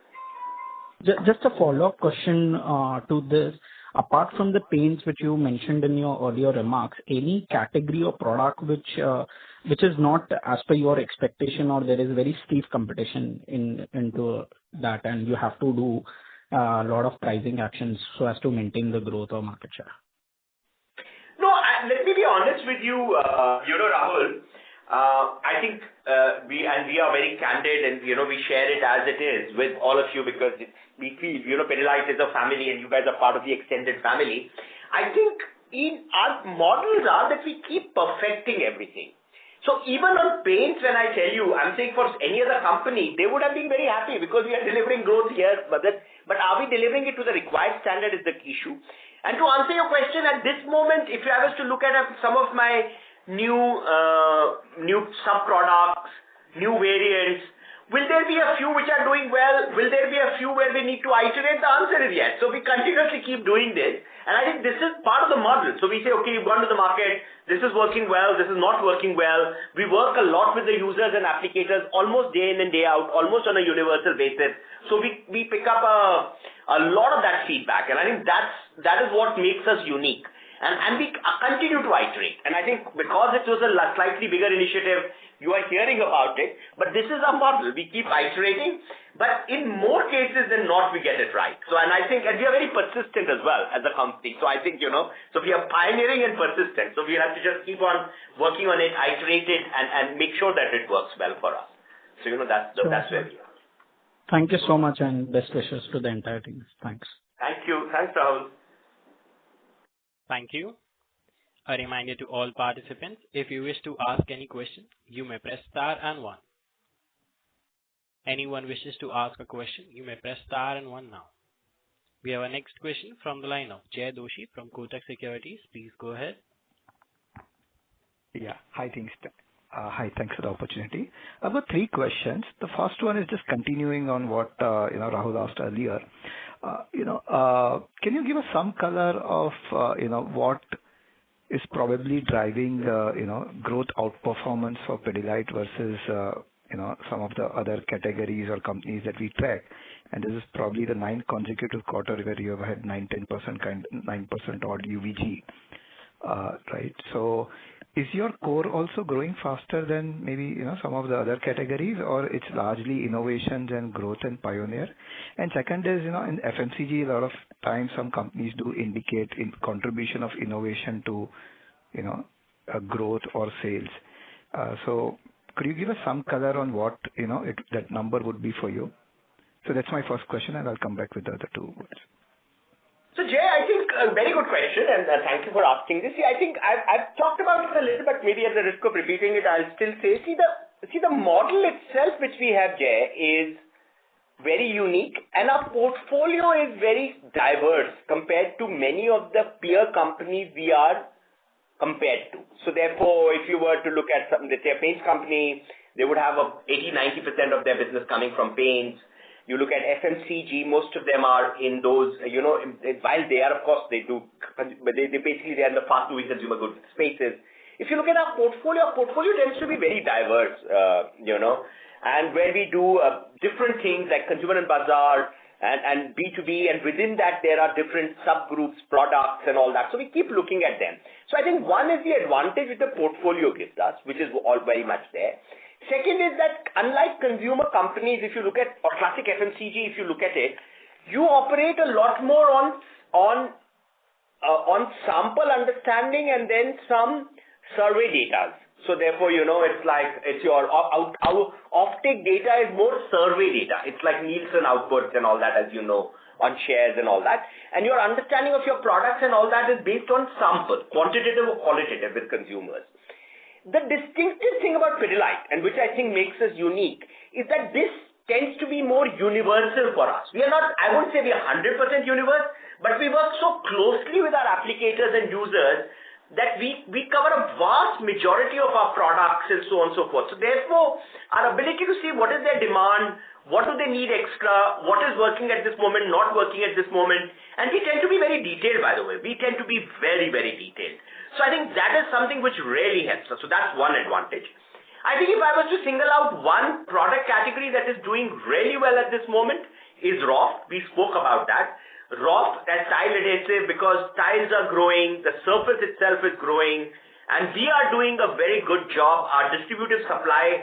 Just a follow-up question to this. Apart from the paints which you mentioned in your earlier remarks, any category or product which is not as per your expectation, or there is very steep competition into that, and you have to do a lot of pricing actions so as to maintain the growth or market share? No, let me be honest with you, Rahul. I think we are very candid, and we share it as it is with all of you because we feel Pidilite is a family and you guys are part of the extended family. I think our models are that we keep perfecting everything. So even on paints, when I tell you, I'm saying for any other company, they would have been very happy because we are delivering growth here, but are we delivering it to the required standard is the issue. And to answer your question, at this moment, if I was to look at some of my new sub-products, new variants, will there be a few which are doing well? Will there be a few where we need to iterate? The answer is yes. So we continuously keep doing this. And I think this is part of the model. So we say, okay, you've gone to the market, this is working well, this is not working well. We work a lot with the users and applicators almost day in and day out, almost on a universal basis. So we pick up a lot of that feedback. And I think that is what makes us unique. And we continue to iterate. And I think because it was a slightly bigger initiative, you are hearing about it. But this is our model. We keep iterating. But in more cases than not, we get it right. So, and I think, and we are very persistent as well as a company. So I think, so we are pioneering and persistent. So we have to just keep on working on it, iterate it, and make sure that it works well for us. So, that's where we are. Thank you so much, and best wishes to the entire team. Thanks. Thank you. Thanks, Rahul. Thank you. A reminder to all participants, if you wish to ask any question, you may press star and 1. Anyone wishes to ask a question, you may press star and 1 now. We have our next question from the line of Jay Doshi from Kotak Securities. Please go ahead. Yeah. Hi, thanks for the opportunity. I've got 3 questions. The first one is just continuing on what Rahul asked earlier. Can you give us some color of, what is probably driving, growth outperformance for Pidilite versus, some of the other categories or companies that we track? And this is probably the ninth consecutive quarter where you have had 9% odd UVG, right? So is your core also growing faster than maybe, some of the other categories, or it's largely innovations and growth and pioneer? And second is, in FMCG, a lot of times some companies do indicate in contribution of innovation to, growth or sales. So could you give us some color on what, that number would be for you? So that's my first question, and I'll come back with the other two words. So Jay, I think a very good question, and thank you for asking this. See, I think I've talked about it a little, but maybe at the risk of repeating it, I'll still say, see the model itself which we have, Jay, is very unique, and our portfolio is very diverse compared to many of the peer companies we are compared to. So therefore, if you were to look at some, let's say a paints company, they would have 80-90% of their business coming from paints. You look at FMCG, most of them are in those, while they are, of course, they do, but they basically, they are in the fast-moving consumer goods spaces. If you look at our portfolio tends to be very diverse, and where we do different things like consumer and bazaar and B2B, and within that, there are different subgroups, products and all that. So we keep looking at them. So I think one is the advantage which the portfolio gives us, which is all very much there. Second is that unlike consumer companies, if you look at, or classic FMCG, if you look at it, you operate a lot more on sample understanding and then some survey data. So therefore, it's like, it's your offtake data is more survey data. It's like Nielsen outputs and all that, as you know, on shares and all that. And your understanding of your products and all that is based on sample, quantitative or qualitative with consumers. The distinctive thing about Pidilite, and which I think makes us unique, is that this tends to be more universal for us. We are not, I won't say we are 100% universe, but we work so closely with our applicators and users that we cover a vast majority of our products and so on and so forth. So therefore, our ability to see what is their demand, what do they need extra, what is working at this moment, not working at this moment, and we tend to be very detailed, by the way. We tend to be very, very detailed. So I think that is something which really helps us. So that's one advantage. I think if I was to single out one product category that is doing really well at this moment is Roff. We spoke about that. Roff as tile adhesive, because tiles are growing, the surface itself is growing, and we are doing a very good job. Our distributive supply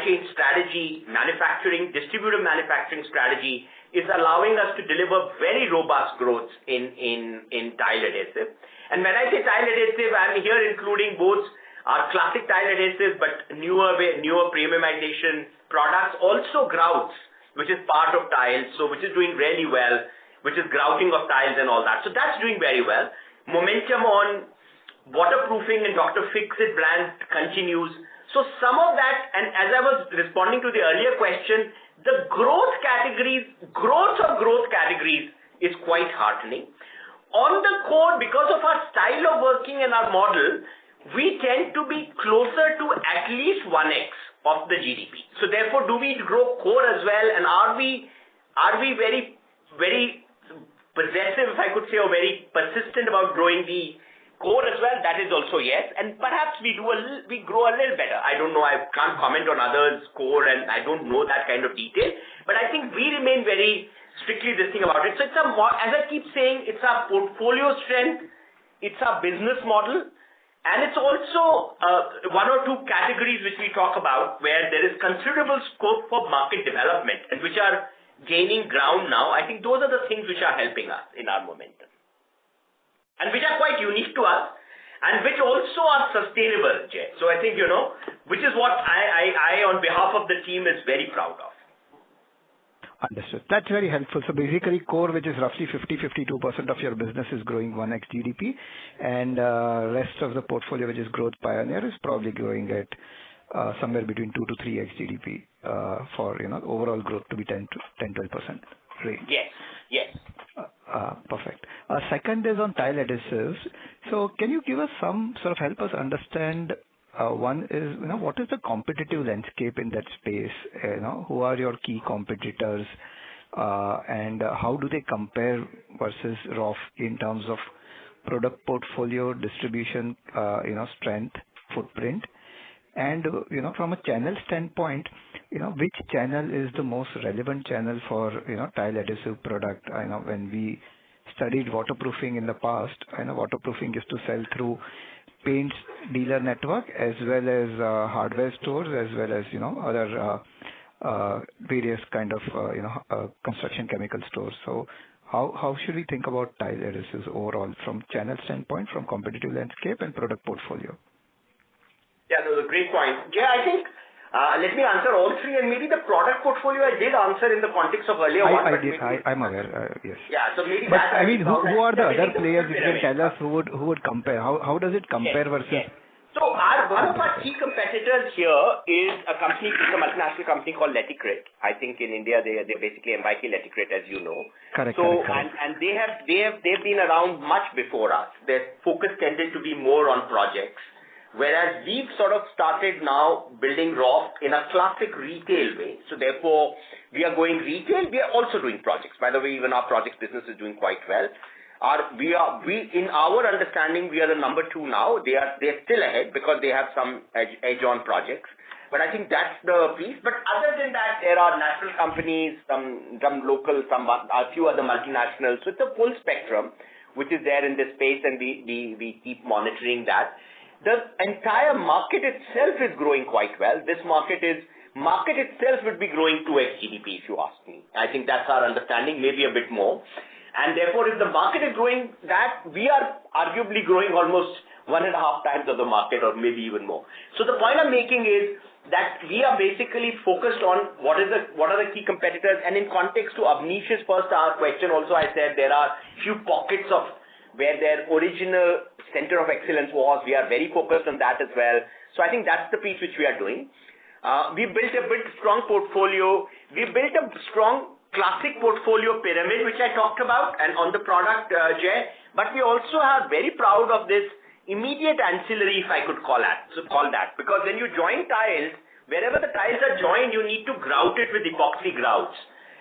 chain strategy, distributive manufacturing strategy is allowing us to deliver very robust growth in tile adhesive. And when I say tile adhesive, I'm here including both our classic tile adhesive, but newer premiumization products, also grouts, which is part of tiles, so which is doing really well, which is grouting of tiles and all that. So that's doing very well. Momentum on waterproofing and Dr. Fix-It brand continues. So some of that, and as I was responding to the earlier question, the growth of growth categories is quite heartening. On the core, because of our style of working and our model, we tend to be closer to at least 1x of the GDP. So therefore, do we grow core as well? And are we very, very possessive, if I could say, or very persistent about growing the core as well? That is also yes. And perhaps we grow a little better. I don't know. I can't comment on others' core, and I don't know that kind of detail. But I think we remain very strictly this thing about it. So it's as I keep saying, it's our portfolio strength, it's our business model, and it's also one or two categories which we talk about where there is considerable scope for market development and which are gaining ground now. I think those are the things which are helping us in our momentum and which are quite unique to us and which also are sustainable, Jay. So I think, which is what I on behalf of the team is very proud of. Understood. That's very helpful. So basically core, which is roughly 52% of your business, is growing 1x GDP, and rest of the portfolio, which is growth pioneer, is probably growing at somewhere between 2 to 3x GDP for overall growth to be 10-12% range. Yes. Perfect. Second is on tile adhesives. So can you give us some sort of help us understand? One is, what is the competitive landscape in that space? Who are your key competitors? and how do they compare versus Roff in terms of product portfolio, distribution, strength, footprint? And, from a channel standpoint, which channel is the most relevant channel for, tile adhesive product? I know when we studied waterproofing in the past, I know waterproofing used to sell through paints dealer network as well as hardware stores, as well as, other various kind of, construction chemical stores. So how should we think about tile adhesives overall from channel standpoint, from competitive landscape and product portfolio? Yeah, those are great points. Jay, I think, let me answer all three, and maybe the product portfolio I did answer in the context of earlier one. I'm aware, yes. Yeah, so maybe but that... I mean, who are the other players you can tell us who would compare? How does it compare versus... Yes. So one of our key competitors here is a multinational company called Leticret. I think in India they're basically MYK Leticret, as you know. Correct. And they've been around much before us. Their focus tended to be more on projects. Whereas we've sort of started now building Roff in a classic retail way. So therefore, we are going retail. We are also doing projects. By the way, even our projects business is doing quite well. In our understanding, we are the number 2 now. They're still ahead because they have some edge on projects. But I think that's the piece. But other than that, there are national companies, some local, a few other multinationals. So it's a full spectrum which is there in this space, and we keep monitoring that. The entire market itself is growing quite well. This market itself would be growing 2x GDP, if you ask me. I think that's our understanding, maybe a bit more. And therefore, if the market is growing that, we are arguably growing almost 1.5 times of the market, or maybe even more. So the point I'm making is that we are basically focused on what are the key competitors. And in context to Abnish's first question also, I said there are few pockets of where their original center of excellence was. We are very focused on that as well. So I think that's the piece which we are doing. We built a strong portfolio. We built a strong classic portfolio pyramid, which I talked about, and on the product, Jay. But we also are very proud of this immediate ancillary, if I could call that. Because when you join tiles, wherever the tiles are joined, you need to grout it with epoxy grouts.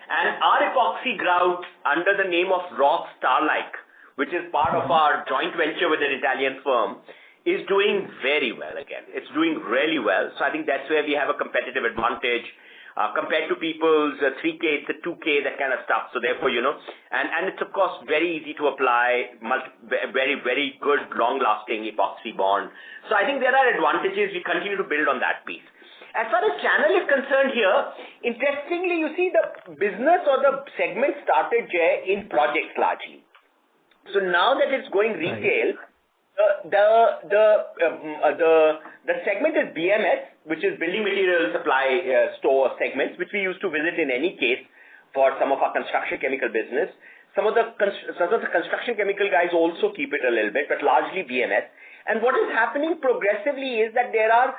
And our epoxy grout under the name of Roff Starlike, which is part of our joint venture with an Italian firm, is doing very well again. It's doing really well. So I think that's where we have a competitive advantage compared to people's 3K, it's a 2K, that kind of stuff. So therefore, and it's of course very easy to apply, very, very good, long-lasting epoxy bond. So I think there are advantages. We continue to build on that piece. As far as channel is concerned here, interestingly, you see the business or the segment started, Jay, in projects largely. So now that it's going retail, the segment is BMS, which is building material supply store segments, which we used to visit in any case for some of our construction chemical business. Some of the construction chemical guys also keep it a little bit, but largely BMS. And what is happening progressively is that there are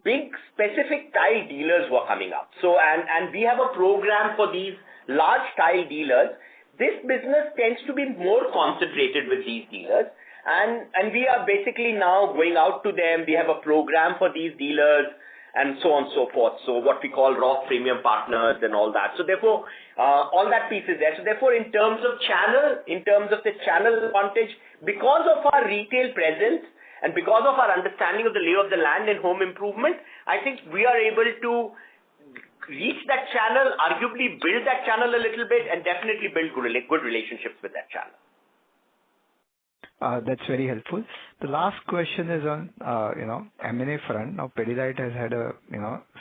big specific tile dealers who are coming up. So and we have a program for these large tile dealers. This business tends to be more concentrated with these dealers, and we are basically now going out to them. We have a program for these dealers and so on and so forth. So what we call Roff Premium Partners and all that. So therefore, all that piece is there. So therefore, in terms of the channel advantage, because of our retail presence and because of our understanding of the lay of the land in home improvement, I think we are able to reach that channel, arguably build that channel a little bit, and definitely build good relationships with that channel. That's very helpful. The last question is on, M&A front. Now, Pidilite has had a,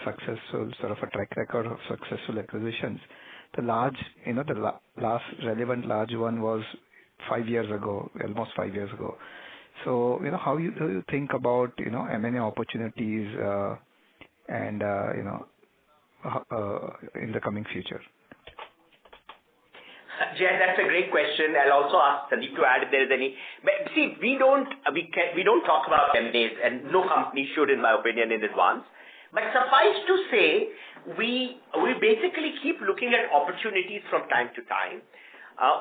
successful sort of a track record of successful acquisitions. The last relevant large one was 5 years ago, almost 5 years ago. So, how do you think about, M&A opportunities, and, in the coming future? Jay, that's a great question. I'll also ask Sandeep to add if there is any. But see, we don't talk about M&As, and no company should, in my opinion, in advance. But suffice to say, we basically keep looking at opportunities from time to time.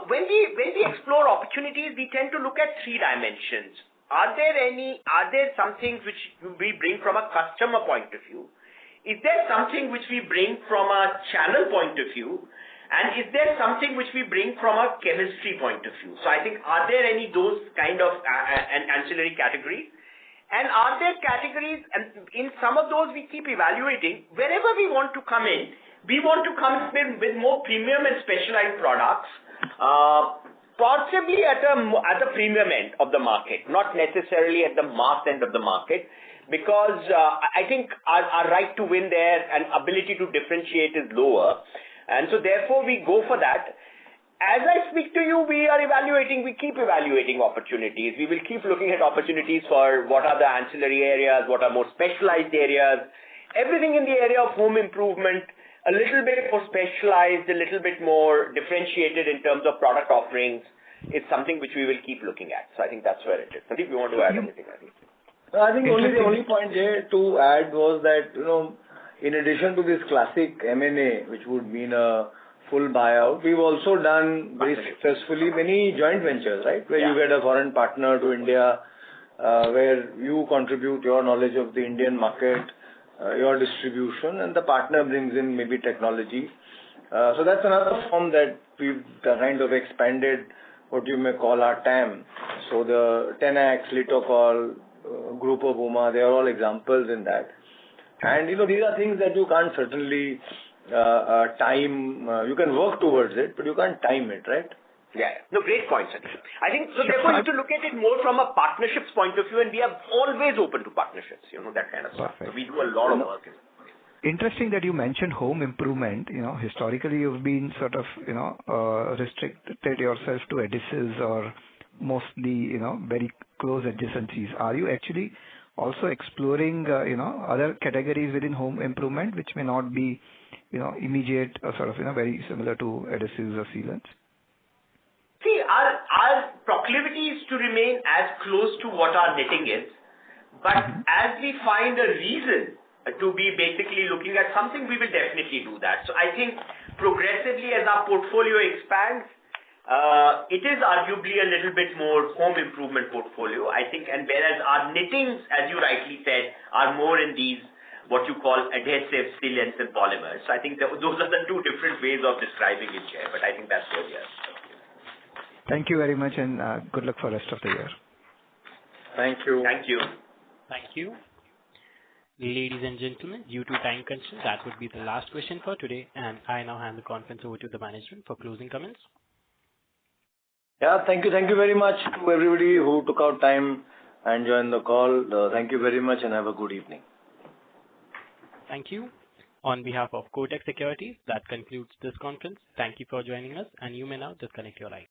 When we explore opportunities, we tend to look at 3 dimensions. Are there some things which we bring from a customer point of view? Is there something which we bring from a channel point of view? And is there something which we bring from a chemistry point of view? So I think, are there any those kind of ancillary categories? And are there categories, and in some of those we keep evaluating, wherever we want to come in, we want to come in with more premium and specialized products, possibly at the premium end of the market, not necessarily at the mass end of the market, because I think our right to win there and ability to differentiate is lower. And so therefore we go for that. As I speak to you, we keep evaluating opportunities. We will keep looking at opportunities for what are the ancillary areas, what are more specialized areas, everything in the area of home improvement, a little bit more specialized, a little bit more differentiated in terms of product offerings. It's something which we will keep looking at. So I think that's where it is. Sandeep, you want to add anything? I think the only point here to add was that, in addition to this classic M&A, which would mean a full buyout, we've also done very successfully many joint ventures, right? Where you get a foreign partner to India, where you contribute your knowledge of the Indian market, your distribution, and the partner brings in maybe technology. So that's another form that we've kind of expanded what you may call our TAM. So the Tenax, Litokol, Group of Uma, they are all examples in that. And these are things that you can't certainly time. You can work towards it, but you can't time it, right? Yeah. No, great point, Sandeep. I think so. Therefore, you have to look at it more from a partnerships point of view, and we are always open to partnerships. That kind of stuff. So we do a lot of work. Interesting that you mentioned home improvement. Historically you've been sort of restricted yourself to adhesives or mostly very close adjacencies. Are you actually also exploring other categories within home improvement which may not be immediate or sort of very similar to adhesives or sealants? See, our proclivity is to remain as close to what our knitting is, but as we find a reason to be basically looking at something, we will definitely do that. So I think progressively as our portfolio expands, it is arguably a little bit more home improvement portfolio, I think, and whereas our knittings, as you rightly said, are more in these what you call adhesives, sealants and polymers. So I think those are the two different ways of describing it here, but I think that's where we are. Thank you very much, and good luck for the rest of the year. Thank you. Thank you. Thank you. Ladies and gentlemen, due to time constraints, that would be the last question for today, and I now hand the conference over to the management for closing comments. Yeah, thank you. Thank you very much to everybody who took out time and joined the call. Thank you very much and have a good evening. Thank you. On behalf of Kotak Securities, that concludes this conference. Thank you for joining us, and you may now disconnect your line.